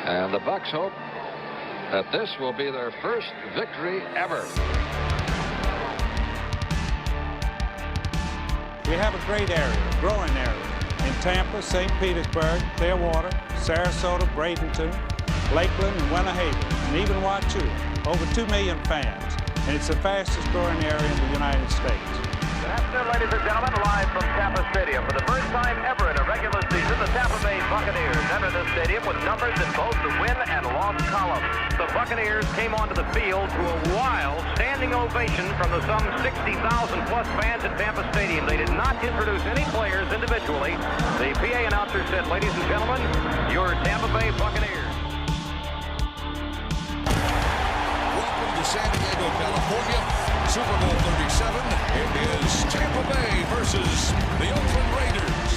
And the Bucs hope that this will be their first victory ever. We have a great area, a growing area, in Tampa, St. Petersburg, Clearwater, Sarasota, Bradenton, Lakeland, and Winter Haven, and even Wauchula. Over 2 million fans, and it's the fastest growing area in the United States. Good afternoon, ladies and gentlemen, live from Tampa Stadium. For the first time ever in a regular season, the Tampa Bay Buccaneers enter the stadium with numbers in both the win and loss columns. The Buccaneers came onto the field to a wild standing ovation from the some 60,000-plus fans at Tampa Stadium. They did not introduce any players individually. The PA announcer said, "Ladies and gentlemen, your Tampa Bay Buccaneers." Welcome to San Diego, California. Super Bowl 37. It is Tampa Bay versus the Oakland Raiders.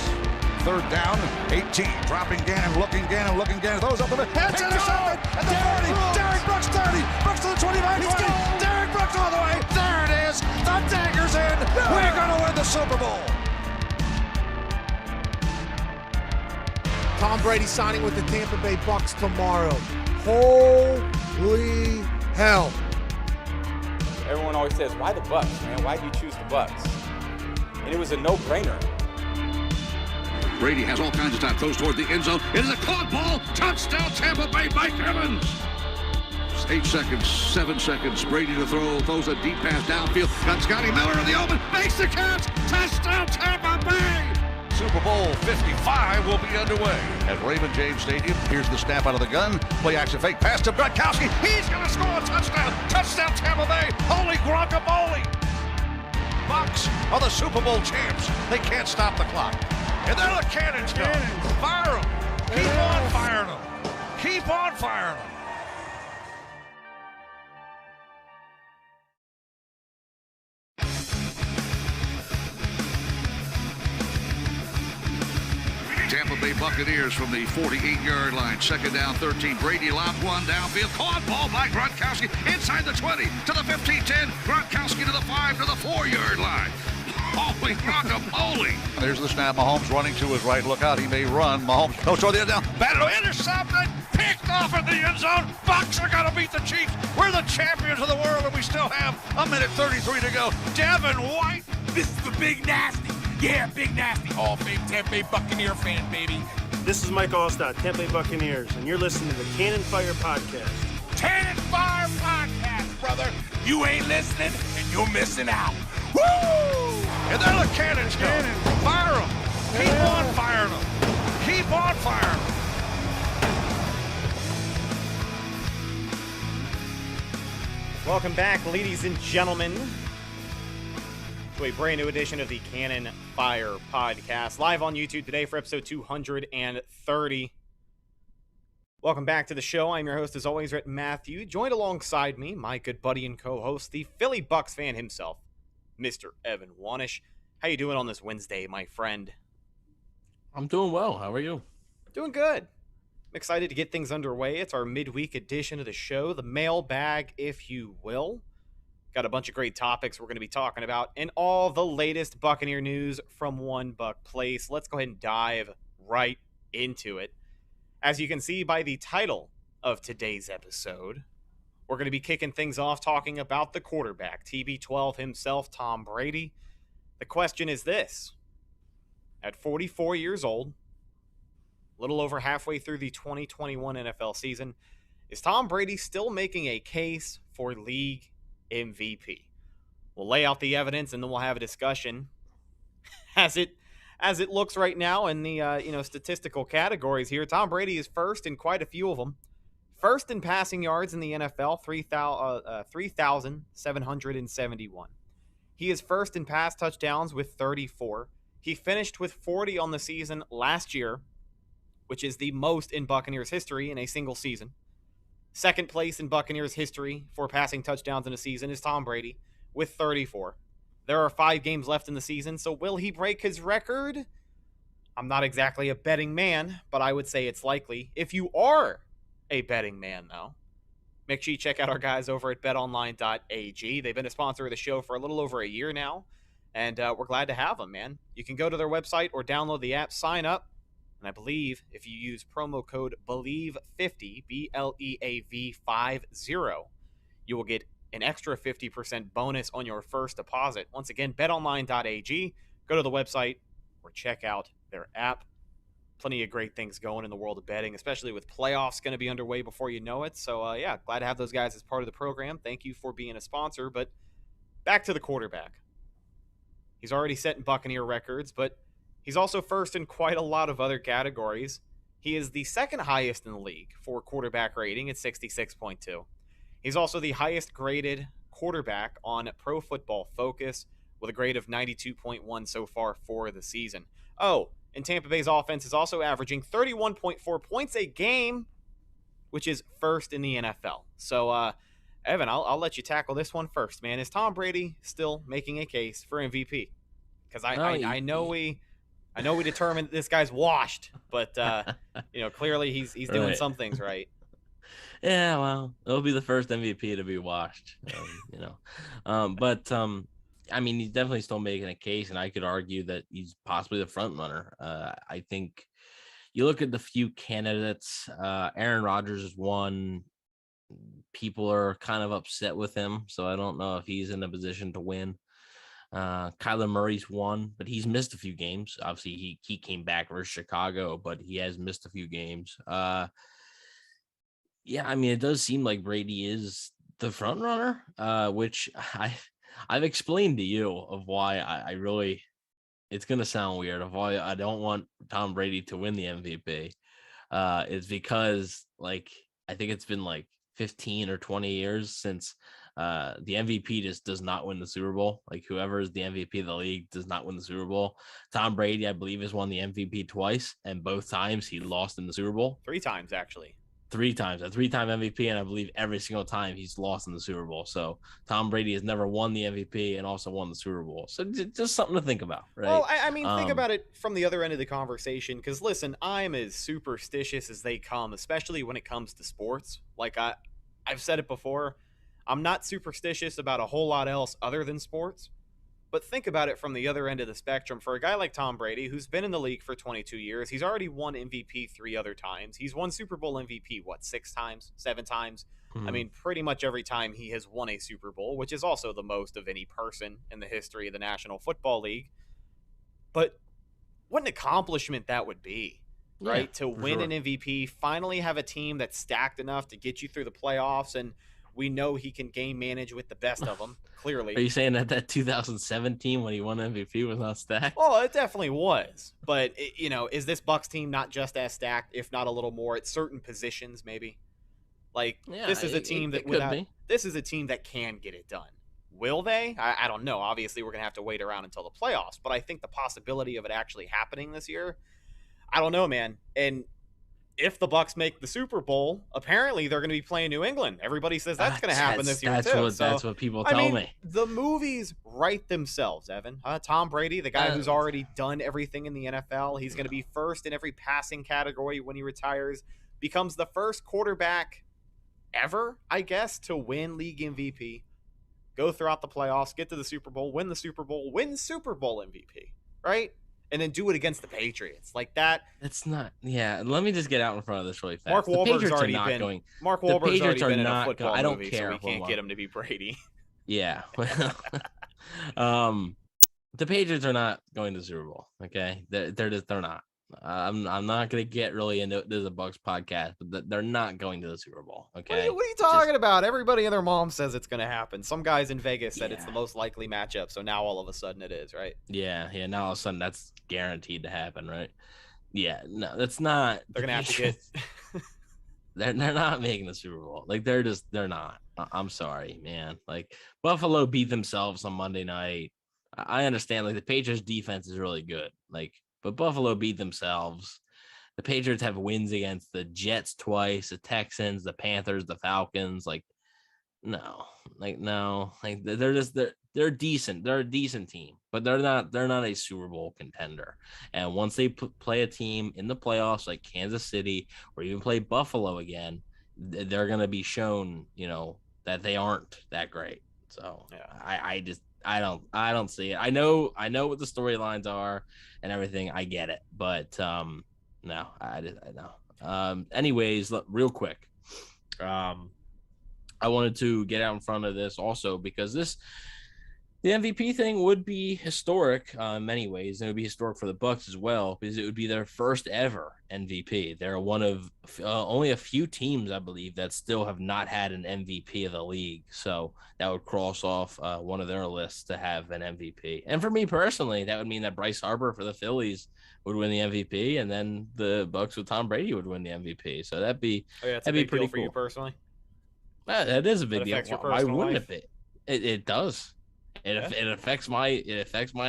Third down, 18. Dropping Gannon, looking, throws up the middle. It's intercepted at the 40. Derek Brooks 30. Brooks to the 25. 20. Derek Brooks all the way. There it is. The dagger's in. We're going to win the Super Bowl. Tom Brady signing with the Tampa Bay Bucs tomorrow. Holy hell. Everyone always says, why the Bucs, man? Why do you choose the Bucs? And it was a no-brainer. Brady has all kinds of time. Throws toward the end zone. It is a caught ball. Touchdown, Tampa Bay, Mike Evans. 8 seconds, 7 seconds. Brady to throw. Throws a deep pass downfield. Got Scotty Miller in the open. Makes the catch. Touchdown, Tampa Bay. Super Bowl 55 will be underway at Raymond James Stadium. Here's the snap out of the gun. Play action fake pass to Gronkowski. He's going to score a touchdown. Touchdown, Tampa Bay. Holy guacamole. Bucs are the Super Bowl champs. They can't stop the clock. And then the cannons go. Fire them. Keep on firing them. Keep on firing them. Tampa Bay Buccaneers from the 48-yard line. Second down, 13. Brady lobs one downfield. Caught ball by Gronkowski inside the 20 to the 15-10. Gronkowski to the 5 to the 4-yard line. Holy guacamole. There's the snap. Mahomes running to his right. Look out. He may run. Mahomes goes toward the end down. Battle intercepted. Picked off in the end zone. Bucs are going to beat the Chiefs. We're the champions of the world, and we still have a minute 33 to go. Devin White. This is the Big Nasty. Yeah, Big Nasty. Hall of Fame Tampa Bay Buccaneer fan, baby. This is Mike Allstott, Tampa Bay Buccaneers, and you're listening to the Cannon Fire Podcast. Cannon Fire Podcast, brother. You ain't listening, and you're missing out. Woo! And there the cannons go. Fire them. Keep on firing them. Keep on firing them. Welcome back, ladies and gentlemen, to a brand new edition of the Cannon Fire Podcast, live on YouTube today for episode 230. Welcome back to the show. I'm your host, as always, Rhett Matthew. Joined alongside me, my good buddy and co-host, the Philly Bucs fan himself, Mr. Evan Wanish. How you doing on this Wednesday, my friend? I'm doing well. How are you? Doing good. I'm excited to get things underway. It's our midweek edition of the show, the mailbag, if you will. Got a bunch of great topics we're going to be talking about and all the latest Buccaneer news from One Buck Place. Let's go ahead and dive right into it. As you can see by the title of today's episode, we're going to be kicking things off talking about the quarterback, TB12 himself, Tom Brady. The question is this. At 44 years old, a little over halfway through the 2021 NFL season, is Tom Brady still making a case for league MVP? We'll lay out the evidence and then we'll have a discussion. As it looks right now in the statistical categories here, Tom Brady is first in quite a few of them. First in passing yards in the NFL, 3,771. He is first in pass touchdowns with 34. He finished with 40 on the season last year, which is the most in Buccaneers history in a single season. Second place in Buccaneers history for passing touchdowns in a season is Tom Brady with 34. There are 5 games left in the season, so will he break his record? I'm not exactly a betting man, but I would say it's likely. If you are a betting man, though, make sure you check out our guys over at BetOnline.AG. They've been a sponsor of the show for a little over a year now, and we're glad to have them, man. You can go to their website or download the app, sign up, And I believe if you use promo code BELIEVE50, BLEAV50, you will get an extra 50% bonus on your first deposit. Once again, BetOnline.AG. Go to the website or check out their app. Plenty of great things going in the world of betting, especially with playoffs going to be underway before you know it. So, yeah, glad to have those guys as part of the program. Thank you for being a sponsor. But back to the quarterback. He's already setting Buccaneer records, but he's also first in quite a lot of other categories. He is the second highest in the league for quarterback rating at 66.2. He's also the highest graded quarterback on Pro Football Focus with a grade of 92.1 so far for the season. Oh, and Tampa Bay's offense is also averaging 31.4 points a game, which is first in the NFL. So, Evan, I'll let you tackle this one first, man. Is Tom Brady still making a case for MVP? Because I know we determined this guy's washed, but clearly he's doing some things right. Yeah, well, it'll be the first MVP to be washed, but I mean, he's definitely still making a case, and I could argue that he's possibly the front runner. I think you look at the few candidates. Aaron Rodgers is one. People are kind of upset with him, so I don't know if he's in a position to win. Kyler Murray's one, but he's missed a few games. Obviously, he came back versus Chicago, but he has missed a few games. Yeah, I mean, it does seem like Brady is the front runner, which I've explained to you of why I really, it's going to sound weird, of why I don't want Tom Brady to win the MVP. Is because, like, I think it's been like 15 or 20 years since the MVP just does not win the Super Bowl. Like, whoever is the MVP of the league does not win the Super Bowl. Tom Brady, I believe, has won the MVP twice, and both times he lost in the Super Bowl. 3 times, actually. 3 times, a 3-time MVP, and I believe every single time he's lost in the Super Bowl. So Tom Brady has never won the MVP and also won the Super Bowl. So just something to think about, right? Well, I mean, think about it from the other end of the conversation, because listen, I'm as superstitious as they come, especially when it comes to sports. Like I've said it before, I'm not superstitious about a whole lot else other than sports. But think about it from the other end of the spectrum. For a guy like Tom Brady, who's been in the league for 22 years, he's already won MVP 3 other times. He's won Super Bowl MVP, 6 times, 7 times? I mean, pretty much every time he has won a Super Bowl, which is also the most of any person in the history of the National Football League. But what an accomplishment that would be, right? To win an MVP, finally have a team that's stacked enough to get you through the playoffs, and we know he can game manage with the best of them, clearly. Are you saying that 2017 when he won MVP was not stacked? Well, it definitely was. But, is this Bucs team not just as stacked, if not a little more, at certain positions maybe? Like, this is a team this is a team that can get it done. Will they? I don't know. Obviously, we're going to have to wait around until the playoffs. But I think the possibility of it actually happening this year, I don't know, man. And if the Bucs make the Super Bowl, apparently they're going to be playing New England. Everybody says that's going to happen this year too. That's what people tell me. The movies write themselves, Evan. Tom Brady, the guy who's already done everything in the NFL, he's going to be first in every passing category when he retires, becomes the first quarterback ever, I guess, to win league MVP, go throughout the playoffs, get to the Super Bowl, win the Super Bowl, win Super Bowl MVP, right? And then do it against the Patriots like that. It's not. Yeah, let me just get out in front of this really fast. Mark Wahlberg's already been. Mark Wahlberg's already been in a football movie, I don't care. So we can't get him to be Brady. Yeah. The Patriots are not going to the Super Bowl. Okay, they're not. I'm not gonna get really into this is a Bucs podcast, but they're not going to the Super Bowl. Okay. What are you talking about? Everybody and their mom says it's gonna happen. Some guys in Vegas said it's the most likely matchup, so now all of a sudden it is, right? Yeah. Now all of a sudden that's guaranteed to happen, right? Yeah. No, that's not. They're gonna have to get. They're not making the Super Bowl. Like they're not. I'm sorry, man. Like Buffalo beat themselves on Monday night. I understand. Like the Patriots defense is really good. Like. But Buffalo beat themselves. The Patriots have wins against the Jets twice, the Texans, the Panthers, the Falcons. No. They're decent. They're a decent team, but they're not a Super Bowl contender. And once they play a team in the playoffs like Kansas City or even play Buffalo again, they're going to be shown, that they aren't that great. So yeah. I don't see it. I know what the storylines are and everything. I get it, but No, I know. Anyways, real quick, I wanted to get out in front of this also because the MVP thing would be historic in many ways, and it would be historic for the Bucs as well because it would be their first ever MVP. They're one of only a few teams, I believe, that still have not had an MVP of the league. So that would cross off one of their lists to have an MVP. And for me personally, that would mean that Bryce Harper for the Phillies would win the MVP, and then the Bucs with Tom Brady would win the MVP. So that'd be that'd be pretty cool for you personally. That is a big deal. Why wouldn't life? it be? It does. It affects my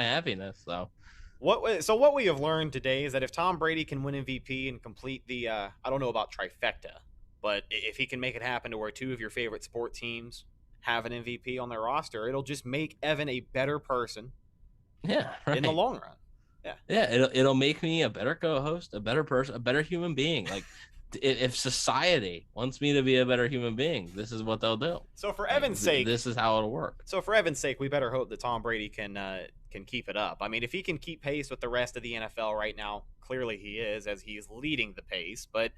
happiness. So what we have learned today is that if Tom Brady can win MVP and complete the I don't know about trifecta, but if he can make it happen to where two of your favorite sport teams have an MVP on their roster, it'll just make Evan a better person. Yeah, right. In the long run. Yeah, it'll make me a better co-host, a better person, a better human being. Like if society wants me to be a better human being, this is what they'll do. So for Evan's sake, this is how it'll work. So for Evan's sake, we better hope that Tom Brady can keep it up. I mean, if he can keep pace with the rest of the NFL right now, clearly he is, as he is leading the pace. But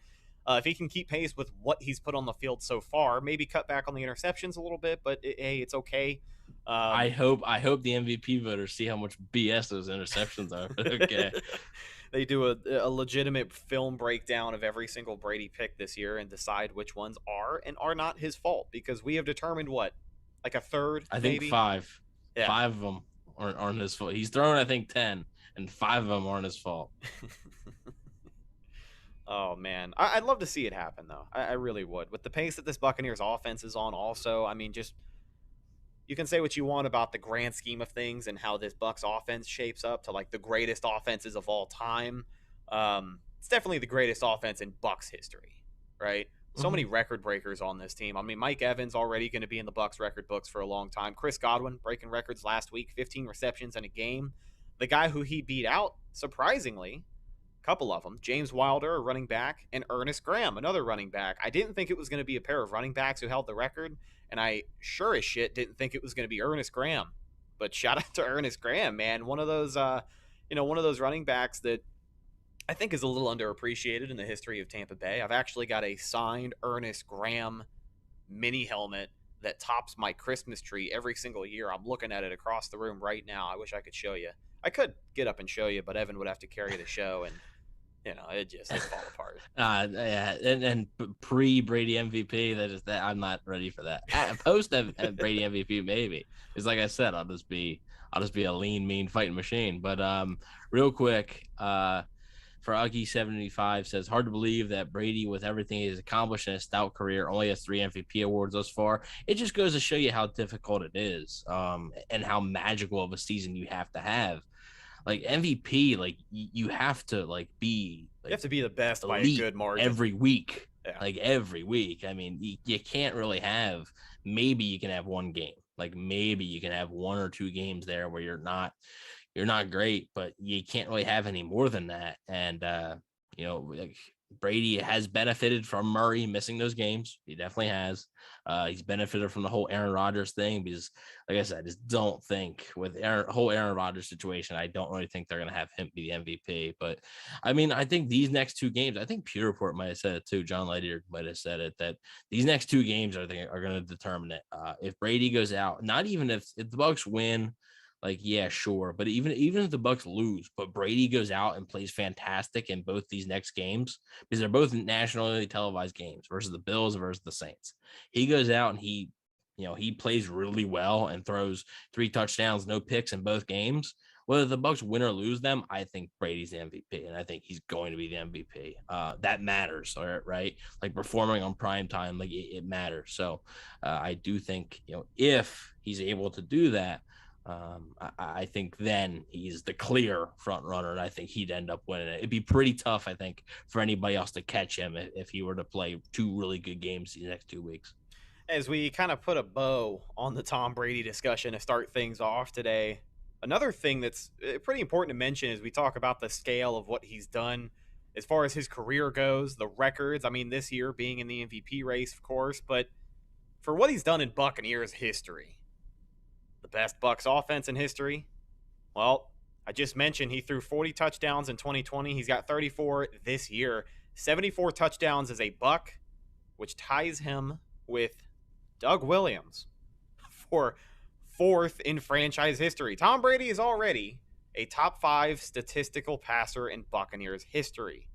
if he can keep pace with what he's put on the field so far, maybe cut back on the interceptions a little bit. But hey, it's okay. I hope the MVP voters see how much BS those interceptions are. Okay. They do a legitimate film breakdown of every single Brady pick this year and decide which ones are and are not his fault, because we have determined what, like a third, I think maybe? 5. Yeah. 5 of them aren't his fault. He's thrown, I think, 10, and 5 of them aren't his fault. Oh, man. I'd love to see it happen, though. I really would. With the pace that this Buccaneers offense is on also, I mean, just you can say what you want about the grand scheme of things and how this Bucs offense shapes up to like the greatest offenses of all time. It's definitely the greatest offense in Bucs history, right? So many record breakers on this team. I mean, Mike Evans already going to be in the Bucs record books for a long time. Chris Godwin breaking records last week, 15 receptions in a game. The guy who he beat out, surprisingly, a couple of them, James Wilder, a running back, and Ernest Graham, another running back. I didn't think it was going to be a pair of running backs who held the record, and I sure as shit didn't think it was going to be Ernest Graham. But shout out to Ernest Graham, man. One of those running backs that I think is a little underappreciated in the history of Tampa Bay. I've actually got a signed Ernest Graham mini helmet that tops my Christmas tree every single year. I'm looking at it across the room right now. I wish I could show you. I could get up and show you, but Evan would have to carry the show, and it'd fall apart. Yeah, and pre-Brady MVP, that I'm not ready for that. Post Brady MVP, maybe. Because like I said, I'll just be a lean, mean fighting machine. But real quick, for Uggy75 says, hard to believe that Brady, with everything he's accomplished in his stout career, only has 3 MVP awards thus far. It just goes to show you how difficult it is, and how magical of a season you have to have. Like MVP, like you have to be. You have to be the best by a good margin every week. Yeah. Like every week. I mean, you can't really have. Maybe you can have one game. Like maybe you can have 1 or 2 games there where you're not great, but you can't really have any more than that. And like Brady has benefited from Murray missing those games. He definitely has. He's benefited from the whole Aaron Rodgers thing because, like I said, I just don't think with whole Aaron Rodgers situation, I don't really think they're going to have him be the MVP. But, I mean, I think these next 2 games, I think Peter Report might have said it too. John Ledyard might have said it, that these next 2 games are going to determine it. If Brady goes out, not even if the Bucs win, like, yeah, sure. But even if the Bucs lose, but Brady goes out and plays fantastic in both these next games, because they're both nationally televised games versus the Bills versus the Saints. He goes out and he plays really well and throws 3 touchdowns, no picks in both games. Whether the Bucs win or lose them, I think Brady's the MVP, and I think he's going to be the MVP. That matters, right? Like performing on prime time, like it matters. So I do think, if he's able to do that, I think then he's the clear front runner, and I think he'd end up winning it. It'd be pretty tough, I think, for anybody else to catch him if he were to play 2 really good games these next 2 weeks. As we kind of put a bow on the Tom Brady discussion to start things off today, another thing that's pretty important to mention as we talk about the scale of what he's done as far as his career goes, the records. I mean, this year being in the MVP race, of course, but for what he's done in Buccaneers history, the best Bucs offense in history, well, I just mentioned he threw 40 touchdowns in 2020. He's got 34 this year. 74 touchdowns as a Buck, which ties him with Doug Williams for 4th in franchise history. Tom Brady is already a top 5 statistical passer in Buccaneers history.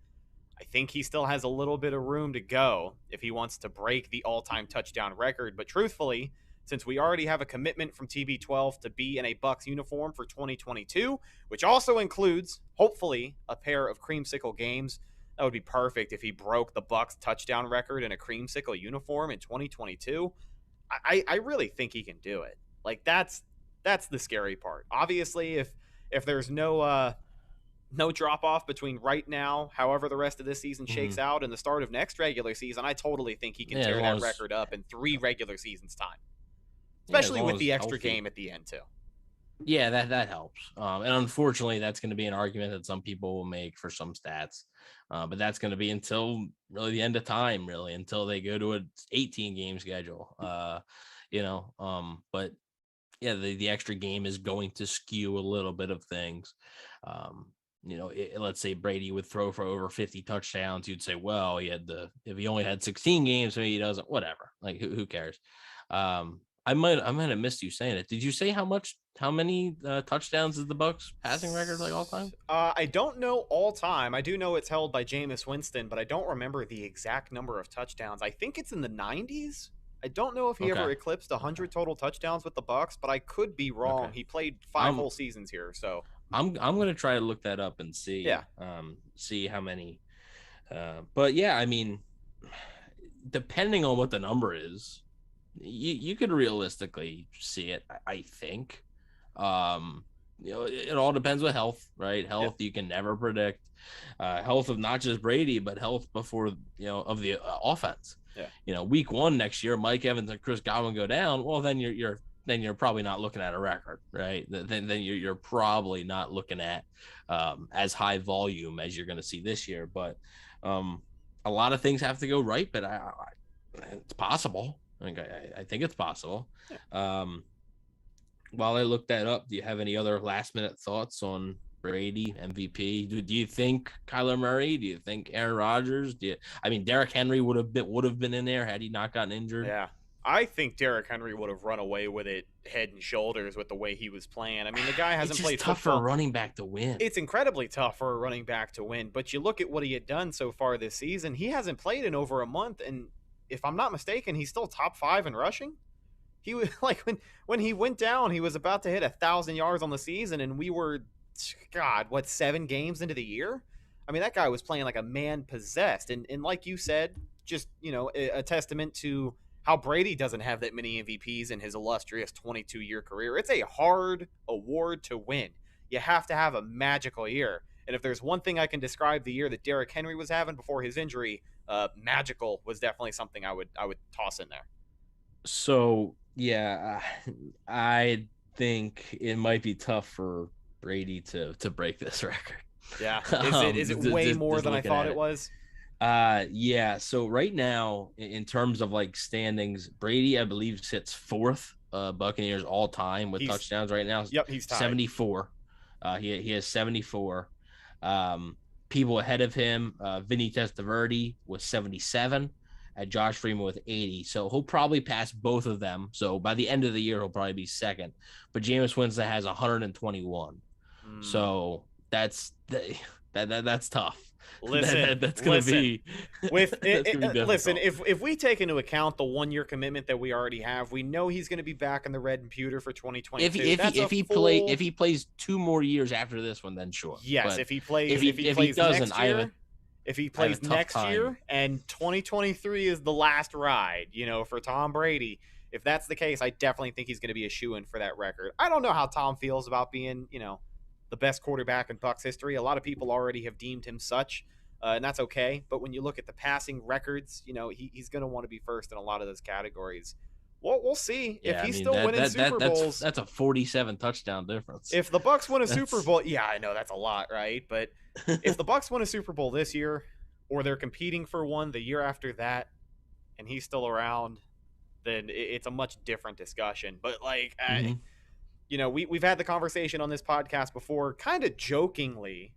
I think he still has a little bit of room to go if he wants to break the all-time touchdown record. But truthfully, since we already have a commitment from TB12 to be in a Bucs uniform for 2022, which also includes, hopefully, a pair of creamsicle games, that would be perfect if he broke the Bucs touchdown record in a creamsicle uniform in 2022. I really think he can do it. Like, that's the scary part. Obviously, if there's no drop off between right now, however the rest of this season shakes out, and the start of next regular season, I totally think he can tear that record up in 3 regular seasons time, especially with the extra game at the end too. Yeah, that helps. And unfortunately, that's going to be an argument that some people will make for some stats. But that's going to be until really the end of time, really, until they go to an 18-game schedule. But yeah, the extra game is going to skew a little bit of things. Let's say Brady would throw for over 50 touchdowns. You'd say, well, if he only had 16 games, maybe he doesn't, whatever. Like, who cares? I might have missed you saying it. Did you say how many touchdowns is the Bucs passing record like all time? I don't know all time. I do know it's held by Jameis Winston, but I don't remember the exact number of touchdowns. I think it's in the 90s. I don't know if he ever eclipsed 100 total touchdowns with the Bucs, but I could be wrong. He played 5 whole seasons here, so I'm going to try to look that up and see. Yeah. See how many. But yeah, I mean, depending on what the number is, you could realistically see it, I think. It all depends with health, right? Health, you can never predict. Health of not just Brady, but health before, of the offense. Yeah. Week 1 next year, Mike Evans and Chris Godwin go down. Well, then you're probably not looking at a record, right? Then you're probably not looking at as high volume as you're going to see this year. But a lot of things have to go right, but it's possible. I think it's possible. Yeah. While I look that up, do you have any other last minute thoughts on Brady MVP? Do you think Kyler Murray? Do you think Aaron Rodgers? Derrick Henry would have been in there had he not gotten injured? Yeah. I think Derrick Henry would have run away with it head and shoulders with the way he was playing. I mean, the guy hasn't played tough football. for a running back to win. It's incredibly tough for a running back to win, but you look at what he had done so far this season. He hasn't played in over a month, and if I'm not mistaken, he's still top 5 in rushing. He was like when he went down, he was about to hit 1,000 yards on the season, and we were, 7 games into the year? I mean, that guy was playing like a man possessed, and like you said, just a testament to how Brady doesn't have that many MVPs in his illustrious 22-year career. It's a hard award to win. You have to have a magical year, and if there's one thing I can describe the year that Derrick Henry was having before his injury, magical was definitely something I would toss in there. So yeah, I think it might be tough for Brady to break this record. Yeah, is it way more than I thought it was? Yeah. So right now, in terms of like standings, Brady, I believe, sits 4th Buccaneers all time with touchdowns right now. Yep, he's tied. 74. He has 74. People ahead of him, Vinny Testaverde with 77, and Josh Freeman with 80. So he'll probably pass both of them. So by the end of the year, he'll probably be 2nd. But Jameis Winston has 121. So that's tough. Listen, that's going to be with listen. If we take into account the 1-year commitment that we already have, we know he's going to be back in the red and pewter for 2022. If he plays 2 more years after this one, then sure. Yes, but if he plays next year, and 2023 is the last ride, for Tom Brady. If that's the case, I definitely think he's going to be a shoo-in for that record. I don't know how Tom feels about being, the best quarterback in Bucs history. A lot of people already have deemed him such, and that's okay. But when you look at the passing records, he's going to want to be first in a lot of those categories. Well, we'll see if he's still winning Super Bowls. That's a 47 touchdown difference. If the Bucs win a Super Bowl, yeah, I know that's a lot, right? But if the Bucs win a Super Bowl this year, or they're competing for one the year after that, and he's still around, then it's a much different discussion. But you know, we've had the conversation on this podcast before, kind of jokingly,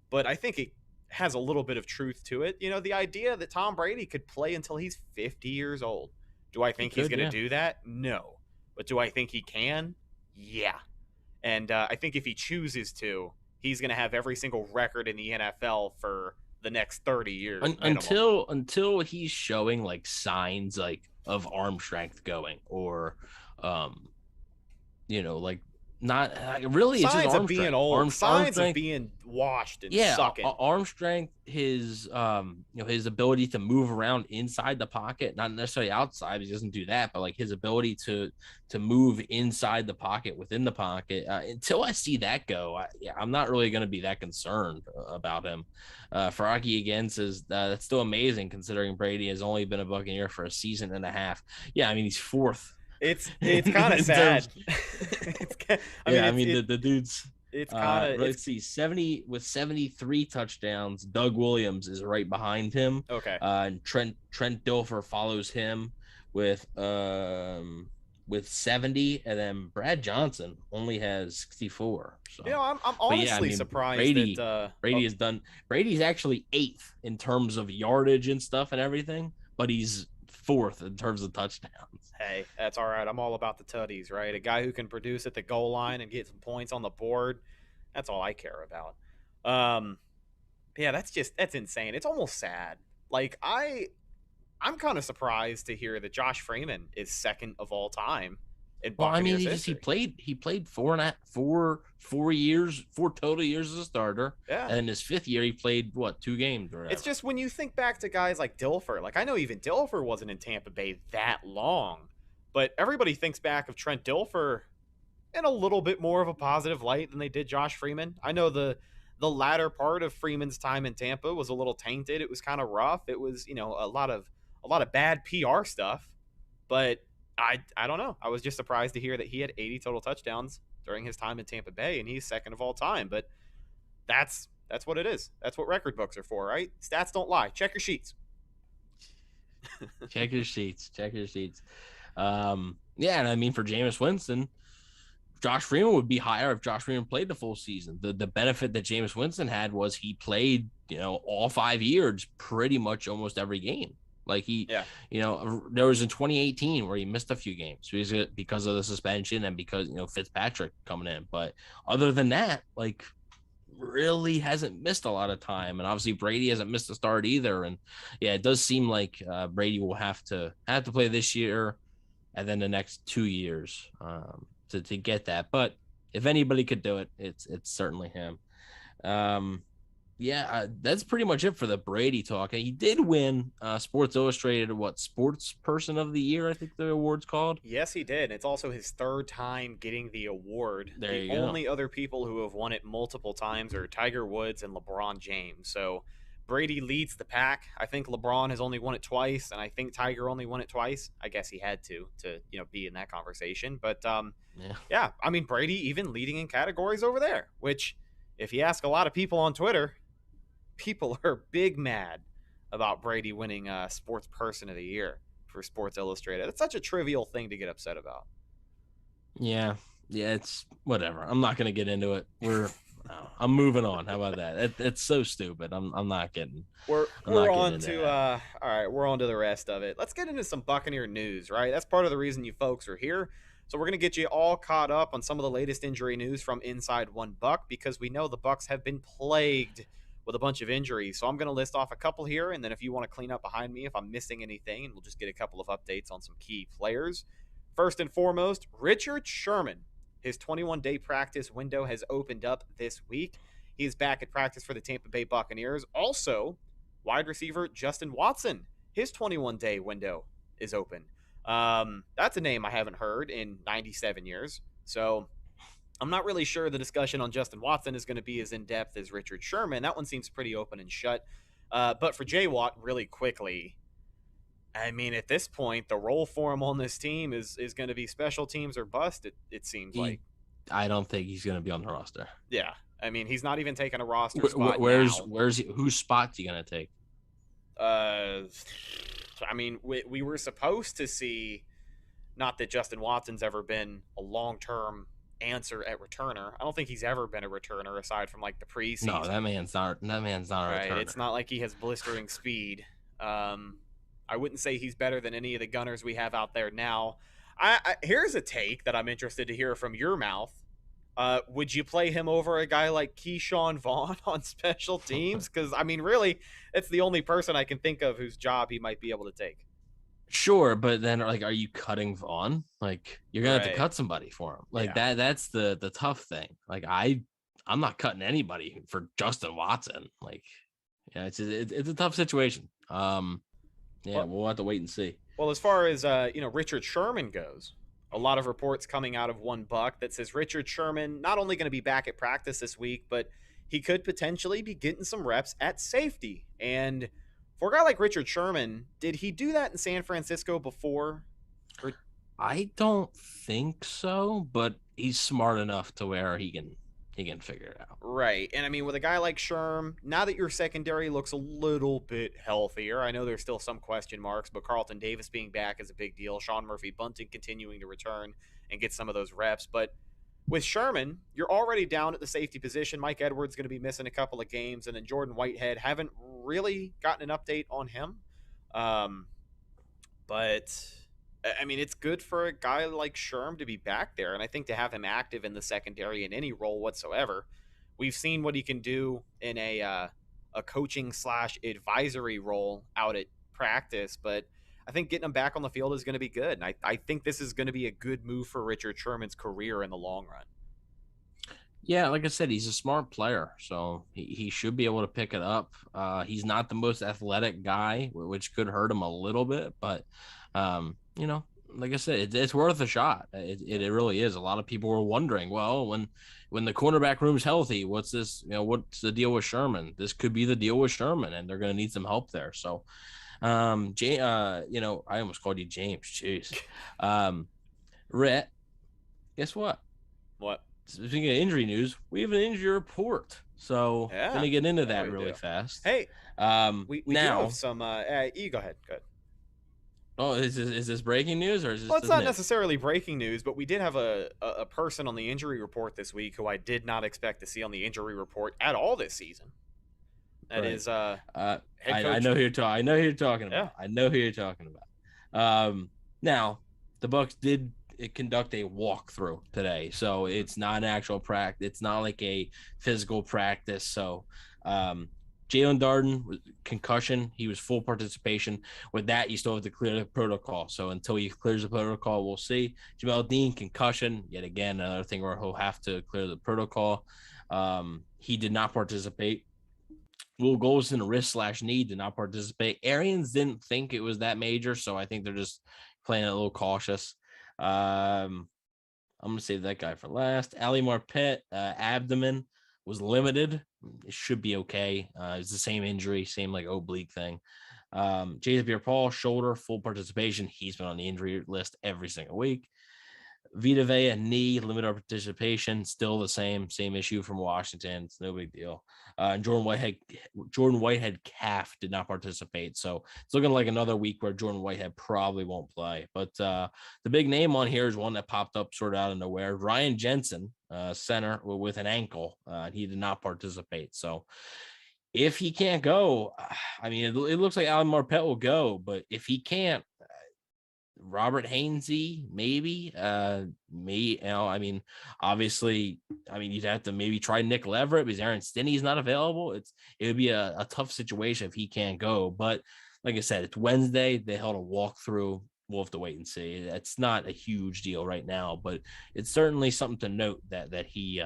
but I think it has a little bit of truth to it. You know, the idea that Tom Brady could play until he's 50 years old. Do I think he's going to do that? No. But do I think he can? Yeah. And I think if he chooses to, he's going to have every single record in the NFL for the next 30 years. Until he's showing like signs like of arm strength going, or you know, like not really signs it's just of being old, signs of being washed and sucking. Arm strength, his you know, his ability to move around inside the pocket, not necessarily outside, he doesn't do that, but like his ability to move inside the pocket, within the pocket. Until I see that go, I'm not really going to be that concerned about him. Faraki again says that's still amazing considering Brady has only been a Buccaneer for a season and a half. Yeah, I mean, he's fourth. It's kind of sad. The dude's. It's kind of. Let's see, 73 touchdowns. Doug Williams is right behind him. Okay. And Trent Dilfer follows him with 70, and then Brad Johnson only has 64. So, you know, I'm honestly surprised Brady, that Brady has done. Brady's actually 8th in terms of yardage and stuff and everything, but he's 4th in terms of touchdowns. Hey, that's all right. I'm all about the tutties, right? A guy who can produce at the goal line and get some points on the board. That's all I care about. Yeah, that's insane. It's almost sad. Like I'm kind of surprised to hear that Josh Freeman is 2nd of all time in Buccaneers history. he played 4 total years as a starter. Yeah. And in his 5th year, he played 2 games or whatever. It's just when you think back to guys like Dilfer, like I know even Dilfer wasn't in Tampa Bay that long, but everybody thinks back of Trent Dilfer in a little bit more of a positive light than they did Josh Freeman. I know the latter part of Freeman's time in Tampa was a little tainted. It was kind of rough. It was, you know, a lot of bad PR stuff, but I don't know. I was just surprised to hear that he had 80 total touchdowns during his time in Tampa Bay, and he's 2nd of all time. But that's what it is. That's what record books are for, right? Stats don't lie. Check your sheets. Check your sheets. Yeah, and I mean, for Jameis Winston, Josh Freeman would be higher if Josh Freeman played the full season. The benefit that Jameis Winston had was he played, you know, all 5 years, pretty much almost every game. Like you know, there was in 2018 where he missed a few games because of the suspension and because, you know, Fitzpatrick coming in. But other than that, like, really hasn't missed a lot of time. And obviously Brady hasn't missed a start either. And yeah, it does seem like Brady will have to play this year and then the next 2 years to get that. But if anybody could do it, it's certainly him. That's pretty much it for the Brady talk. He did win Sports Illustrated, Sports Person of the Year, I think the award's called. Yes, he did. It's also his 3rd time getting the award. There you go. The only go. other people who have won it multiple times are Tiger Woods and LeBron James. So Brady leads the pack. I think LeBron has only won it twice, and I think Tiger only won it twice. I guess he had to you know, be in that conversation. But yeah, I mean, Brady even leading in categories over there, which if you ask a lot of people on Twitter, people are big mad about Brady winning Sports Person of the Year for Sports Illustrated. It's such a trivial thing to get upset about. Yeah, it's whatever. I'm not going to get into it. I'm moving on. How about that? It's so stupid. I'm not getting. We're on to all right. We're on to the rest of it. Let's get into some Buccaneer news. Right, that's part of the reason you folks are here. So we're going to get you all caught up on some of the latest injury news from Inside One Buck, because we know the Bucs have been plagued with a bunch of injuries. So I'm going to list off a couple here, and then if you want to clean up behind me if I'm missing anything, and we'll just get a couple of updates on some key players. First and foremost, Richard Sherman. His 21-day practice window has opened up this week. He is back at practice for the Tampa Bay Buccaneers. Also, wide receiver Justin Watson. His 21-day window is open. That's a name I haven't heard in 97 years. So I'm not really sure the discussion on Justin Watson is going to be as in-depth as Richard Sherman. That one seems pretty open and shut. But for J. Watt, really quickly, I mean, at this point, the role for him on this team is going to be special teams or bust, it seems like. I don't think he's going to be on the roster. Yeah. I mean, he's not even taking a roster spot Where's he? Whose spot's he going to take? I mean, we were supposed to see, not that Justin Watson's ever been a long-term answer at returner. I don't think he's ever been a returner aside from like the preseason. No, that man's not a returner. It's not like he has blistering speed. I wouldn't say he's better than any of the gunners we have out there now. Here's a take that I'm interested to hear from your mouth. Would you play him over a guy like Keyshawn Vaughn on special teams? Because, I mean, really, it's the only person I can think of whose job he might be able to take. Sure, but then, like, are you cutting Vaughn? Like, you're going to have to cut somebody for him. Like, that's the tough thing. Like, I'm not cutting anybody for Justin Watson. Like, yeah, it's a tough situation. We'll have to wait and see. Well, as far as, Richard Sherman goes, a lot of reports coming out of One Buck that says Richard Sherman not only going to be back at practice this week, but he could potentially be getting some reps at safety. And for a guy like Richard Sherman, did he do that in San Francisco before? I don't think so, but he's smart enough to where he can figure it out. Right. And I mean, with a guy like Sherm, now that your secondary looks a little bit healthier, I know there's still some question marks, but Carlton Davis being back is a big deal. Sean Murphy-Bunting continuing to return and get some of those reps. But with Sherman, you're already down at the safety position. Mike Edwards going to be missing a couple of games, and then Jordan Whitehead, haven't really gotten an update on him. But I mean, it's good for a guy like Sherm to be back there, and I think to have him active in the secondary in any role whatsoever. We've seen what he can do in a coaching / advisory role out at practice, but I think getting him back on the field is going to be good, and I think this is going to be a good move for Richard Sherman's career in the long run. Yeah, like I said, he's a smart player, so he should be able to pick it up. He's not the most athletic guy, which could hurt him a little bit, but like I said, it's worth a shot. It really is. A lot of people were wondering, well, when the cornerback room's healthy, what's this? What's the deal with Sherman? This could be the deal with Sherman, and they're going to need some help there. So, I almost called you James. Jeez, Rhett, guess what? What? Speaking of injury news, we have an injury report. So, going to get into that really fast. Hey, we now do have some. You go ahead. Go ahead. Oh, is this breaking news or is this? Well, it's not necessarily breaking news, but we did have a person on the injury report this week who I did not expect to see on the injury report at all this season. That is head coach. I know who you're talking. I know who you're talking about. Yeah. I know who you're talking about. Now the Bucs did conduct a walkthrough today, so it's not an actual practice. It's not like a physical practice. So, Jalen Darden, concussion, he was full participation. With that, you still have to clear the protocol. So until he clears the protocol, we'll see. Jamel Dean, concussion, yet again, another thing where he'll have to clear the protocol. He did not participate. Will Golston, wrist / knee, did not participate. Arians didn't think it was that major, so I think they're just playing a little cautious. I'm going to save that guy for last. Ali Marpet, abdomen, was limited. It should be okay. It's the same injury, same like oblique thing. Jason Pierre-Paul, shoulder, full participation. He's been on the injury list every single week. Vita Vea, knee, limited participation, still the same issue from Washington. It's no big deal. Jordan Whitehead calf did not participate. So it's looking like another week where Jordan Whitehead probably won't play. But the big name on here is one that popped up sort of out of nowhere. Ryan Jensen, center with an ankle. He did not participate. So if he can't go, I mean, it looks like Alan Marpet will go, but if he can't, Robert Hainsey, maybe, obviously, you'd have to maybe try Nick Leverett because Aaron Stinney's not available. It would be a tough situation if he can't go. But like I said, it's Wednesday. They held a walkthrough. We'll have to wait and see. It's not a huge deal right now, but it's certainly something to note that he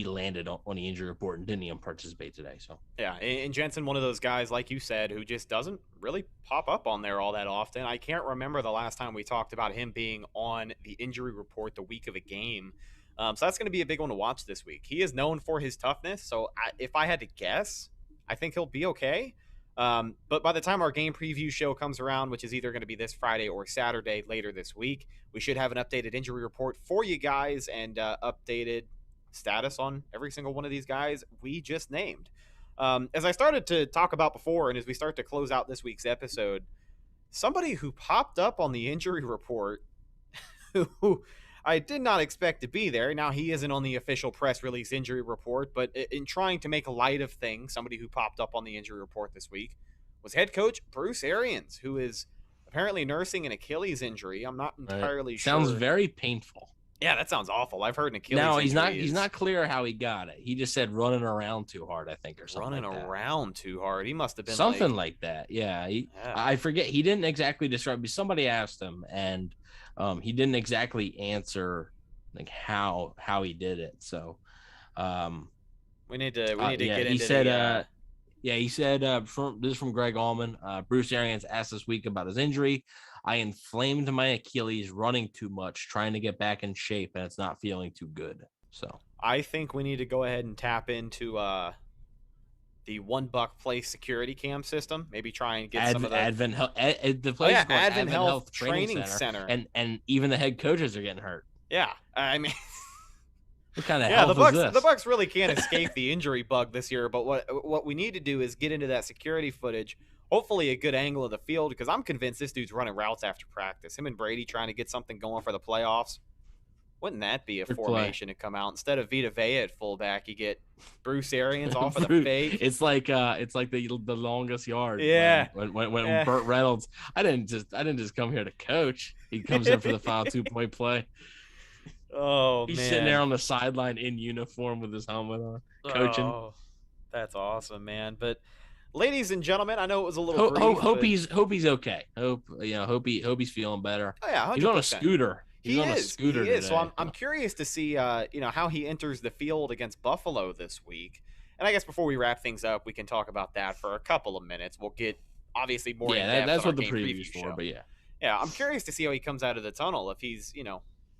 landed on the injury report and didn't even participate today. So yeah, and Jensen, one of those guys, like you said, who just doesn't really pop up on there all that often. I can't remember the last time we talked about him being on the injury report the week of a game. So that's going to be a big one to watch this week. He is known for his toughness. So if I had to guess, I think he'll be okay. But by the time our game preview show comes around, which is either going to be this Friday or Saturday later this week, we should have an updated injury report for you guys and updated status on every single one of these guys we just named. As I started to talk about before, and as we start to close out this week's episode, somebody who popped up on the injury report who I did not expect to be there. Now, he isn't on the official press release injury report, but in trying to make light of things, somebody who popped up on the injury report this week was head coach Bruce Arians, who is apparently nursing an Achilles injury. I'm not entirely sure. Sounds very painful. Yeah, that sounds awful. I've heard an Achilles injury. No, he's not clear how he got it. He just said running around too hard, I think, or something running like that. around too hard. He must have been something like that. Yeah, I forget. He didn't exactly describe. Somebody asked him, and he didn't exactly answer like how he did it. So we need to get into. He said, he said, this is from Greg Allman. Bruce Arians asked this week about his injury. I inflamed my Achilles running too much, trying to get back in shape, and it's not feeling too good. So I think we need to go ahead and tap into the $1 Place security cam system. Maybe try and get some of the Advent Health Training Center, and even the head coaches are getting hurt. Yeah, I mean. What kind of health is this? The Bucs really can't escape the injury bug this year, but what we need to do is get into that security footage, hopefully a good angle of the field, because I'm convinced this dude's running routes after practice. Him and Brady trying to get something going for the playoffs. Wouldn't that be a formation to come out? Instead of Vita Vea at fullback, you get Bruce Arians off of the fake. It's like the longest yard. Yeah. When Burt Reynolds, I didn't just come here to coach. He comes in for the final 2-point play. Oh, He's man. sitting there on the sideline in uniform with his helmet on, coaching. Oh, that's awesome, man. But ladies and gentlemen, I know it was a little brief, hope he's okay. Hope he's feeling better. Oh yeah, 100%. He's on a scooter. He is. Today. So I'm curious to see how he enters the field against Buffalo this week. And I guess before we wrap things up, we can talk about that for a couple of minutes. We'll get obviously more in depth. That's on what the game preview's preview for. show. But yeah, I'm curious to see how he comes out of the tunnel. If he's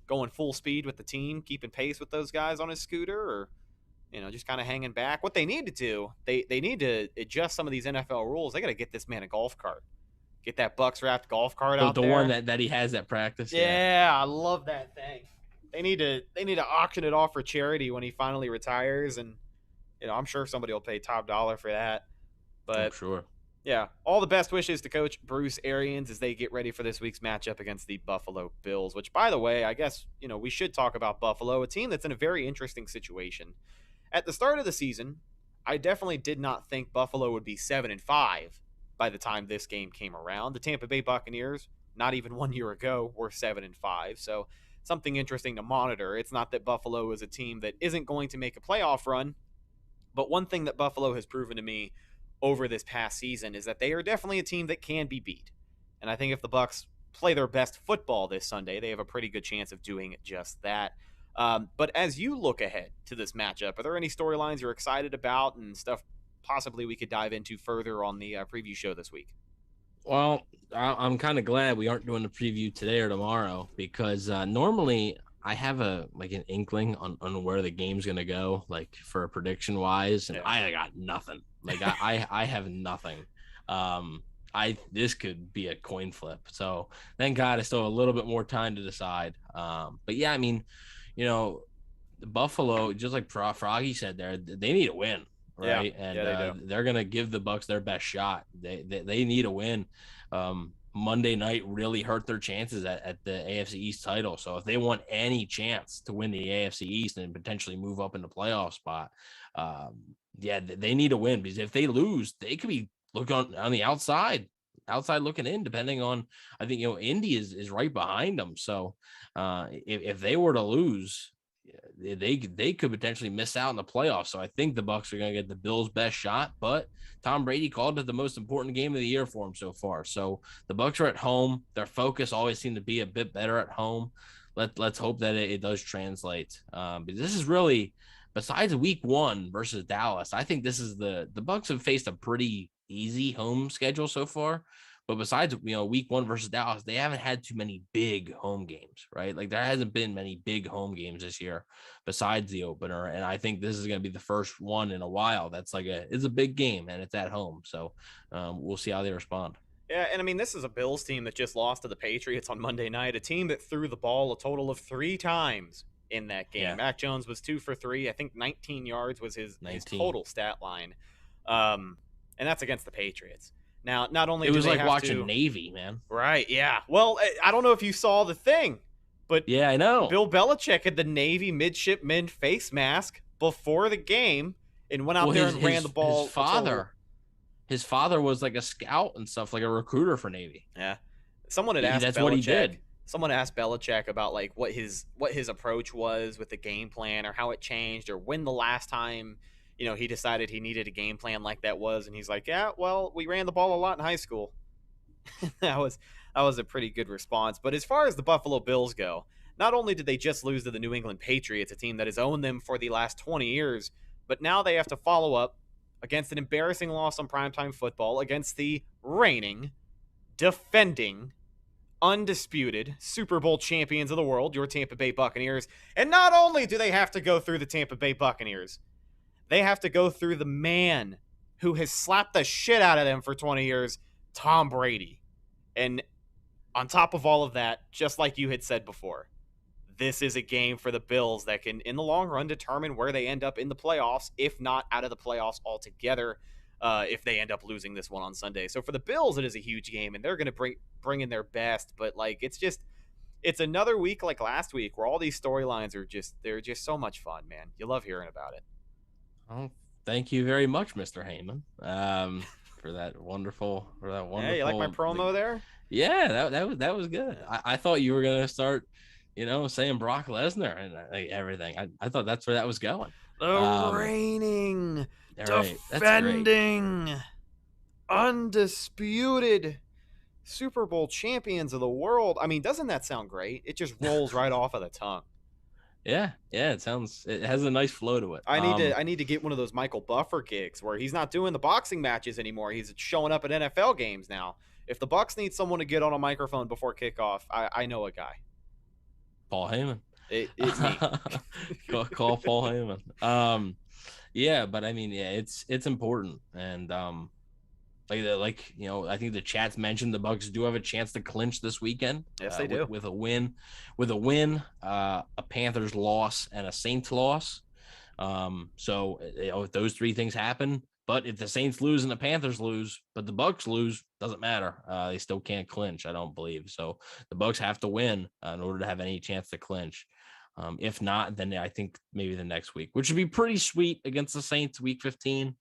going full speed with the team, keeping pace with those guys on his scooter, or just kind of hanging back. What they need to do, they need to adjust some of these NFL rules. They got to get this man a golf cart. Get that Bucks wrapped golf cart out there. The one that he has at practice. Yeah, I love that thing. They need to auction it off for charity when he finally retires, and I'm sure somebody will pay top dollar for that. But I'm sure. Yeah, all the best wishes to Coach Bruce Arians as they get ready for this week's matchup against the Buffalo Bills, which, by the way, I guess, we should talk about Buffalo, a team that's in a very interesting situation. At the start of the season, I definitely did not think Buffalo would be 7-5 by the time this game came around. The Tampa Bay Buccaneers, not even 1 year ago, were 7-5, so something interesting to monitor. It's not that Buffalo is a team that isn't going to make a playoff run, but one thing that Buffalo has proven to me over this past season is that they are definitely a team that can be beat. And I think if the Bucs play their best football this Sunday, they have a pretty good chance of doing just that. But as you look ahead to this matchup, are there any storylines you're excited about and stuff possibly we could dive into further on the preview show this week? Well, I'm kind of glad we aren't doing the preview today or tomorrow, because normally I have an inkling on where the game's going to go, like for a prediction wise. And I got nothing. Like I have nothing. This could be a coin flip. So thank God I still have a little bit more time to decide. But yeah, I mean, the Buffalo, just like Froggy said there, they need a win, right? Yeah, and they're going to give the Bucs their best shot. They need a win. Monday night really hurt their chances at the AFC East title. So if they want any chance to win the AFC East and potentially move up in the playoff spot, they need a win, because if they lose, they could be looking on the outside looking in, depending on, I think, Indy is right behind them. So if they were to lose, they could potentially miss out in the playoffs. So I think the Bucs are going to get the Bills' best shot, but Tom Brady called it the most important game of the year for him so far. So the Bucs are at home. Their focus always seemed to be a bit better at home. Let's hope that it does translate. But this is really, besides week 1 versus Dallas, I think this is the Bucs have faced a pretty easy home schedule so far. But besides, week 1 versus Dallas, they haven't had too many big home games, right? Like there hasn't been many big home games this year besides the opener. And I think this is going to be the first one in a while that's it's a big game, and it's at home. So we'll see how they respond. Yeah, and I mean, this is a Bills team that just lost to the Patriots on Monday night, a team that threw the ball a total of 3 times in that game. Yeah. Mac Jones was 2 for 3. I think 19 yards was his total stat line. And that's against the Patriots. Now, not only it was like watching Navy, man. Right, yeah. Well, I don't know if you saw the thing, But yeah, I know. Bill Belichick had the Navy midshipman face mask before the game and went out there and ran the ball. His father was like a scout and stuff, like a recruiter for Navy. Yeah. Someone had asked That's Belichick, what he did. Someone asked Belichick about like what his approach was with the game plan or how it changed or when the last time, he decided he needed a game plan like that was. And he's like, yeah, well, we ran the ball a lot in high school. That was a pretty good response. But as far as the Buffalo Bills go, not only did they just lose to the New England Patriots, a team that has owned them for the last 20 years, but now they have to follow up against an embarrassing loss on primetime football against the reigning, defending, undisputed Super Bowl champions of the world, your Tampa Bay Buccaneers. And not only do they have to go through the Tampa Bay Buccaneers, they have to go through the man who has slapped the shit out of them for 20 years, Tom Brady. And on top of all of that, just like you had said before, this is a game for the Bills that can, in the long run, determine where they end up in the playoffs, if not out of the playoffs altogether, if they end up losing this one on Sunday. So for the Bills, it is a huge game, and they're going to bring in their best. But, it's another week like last week where all these storylines they're just so much fun, man. You love hearing about it. Oh, thank you very much, Mr. Heyman, for that wonderful. Hey, you like my promo there? Yeah, that was good. I thought you were gonna start, saying Brock Lesnar and everything. I thought that's where that was going. The reigning, defending, undisputed Super Bowl champions of the world. I mean, doesn't that sound great? It just rolls right off of the tongue. Yeah, it has a nice flow to it. I need to get one of those Michael Buffer gigs where he's not doing the boxing matches anymore. He's showing up at NFL games now. If the Bucs need someone to get on a microphone before kickoff, I know a guy. Paul Heyman. It's me. Call Paul Heyman. Yeah, but I mean, it's important, and I think the chat's mentioned the Bucs do have a chance to clinch this weekend. Yes, they do. With a win, a Panthers loss, and a Saints loss. So if those three things happen, but if the Saints lose and the Panthers lose, but the Bucs lose, doesn't matter. They still can't clinch, I don't believe. So the Bucs have to win in order to have any chance to clinch. If not, then I think maybe the next week, which would be pretty sweet against the Saints, week 15.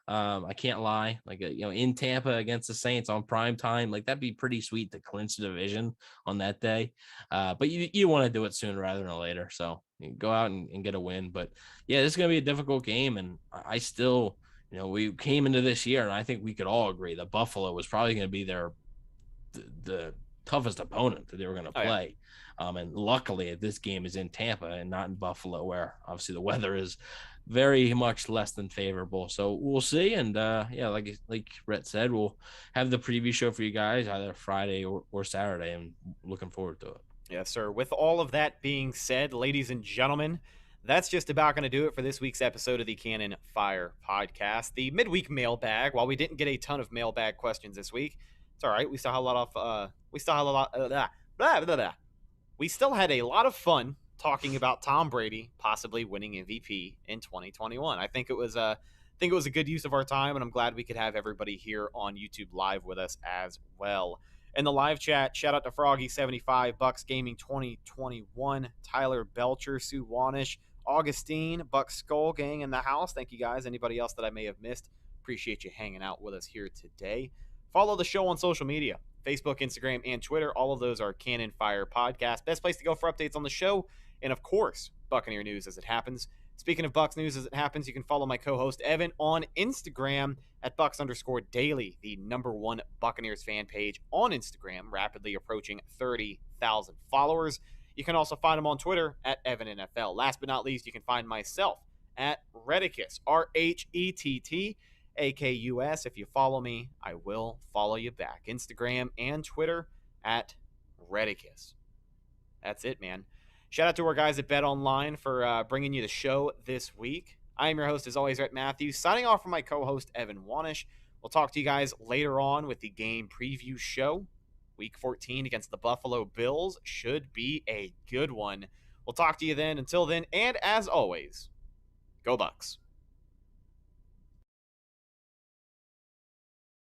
I can't lie, in Tampa against the Saints on prime time, that'd be pretty sweet to clinch the division on that day. But you want to do it sooner rather than later. So you go out and get a win. But yeah, this is going to be a difficult game. And I still, we came into this year and I think we could all agree that Buffalo was probably going to be the toughest opponent that they were going to play. And luckily this game is in Tampa and not in Buffalo, where obviously the weather is very much less than favorable. So we'll see. And like Rhett said, we'll have the preview show for you guys either Friday or Saturday, and looking forward to it. Yes, sir. With all of that being said, ladies and gentlemen, that's just about going to do it for this week's episode of the Cannon Fire Podcast. The midweek mailbag, while we didn't get a ton of mailbag questions this week, it's all right. We still had a lot of we still had a lot of fun talking about Tom Brady possibly winning MVP in 2021. I think it was a good use of our time, and I'm glad we could have everybody here on YouTube Live with us as well. In the live chat, shout out to Froggy75, Bucks Gaming 2021, Tyler Belcher, Sue Wanish, Augustine, Bucks Skull Gang in the house. Thank you guys. Anybody else that I may have missed, appreciate you hanging out with us here today. Follow the show on social media, Facebook, Instagram, and Twitter. All of those are Cannon Fire Podcast. Best place to go for updates on the show. And, of course, Buccaneer news as it happens. Speaking of Bucs news as it happens, you can follow my co-host Evan on Instagram at Bucs_daily, the #1 Buccaneers fan page on Instagram, rapidly approaching 30,000 followers. You can also find him on Twitter at EvanNFL. Last but not least, you can find myself at Redicus, RHETTAKUS. If you follow me, I will follow you back. Instagram and Twitter at Redicus. That's it, man. Shout out to our guys at BetOnline for bringing you the show this week. I am your host, as always, Rhett Matthew, signing off from my co-host, Evan Wanish. We'll talk to you guys later on with the game preview show. Week 14 against the Buffalo Bills should be a good one. We'll talk to you then. Until then, and as always, go Bucs.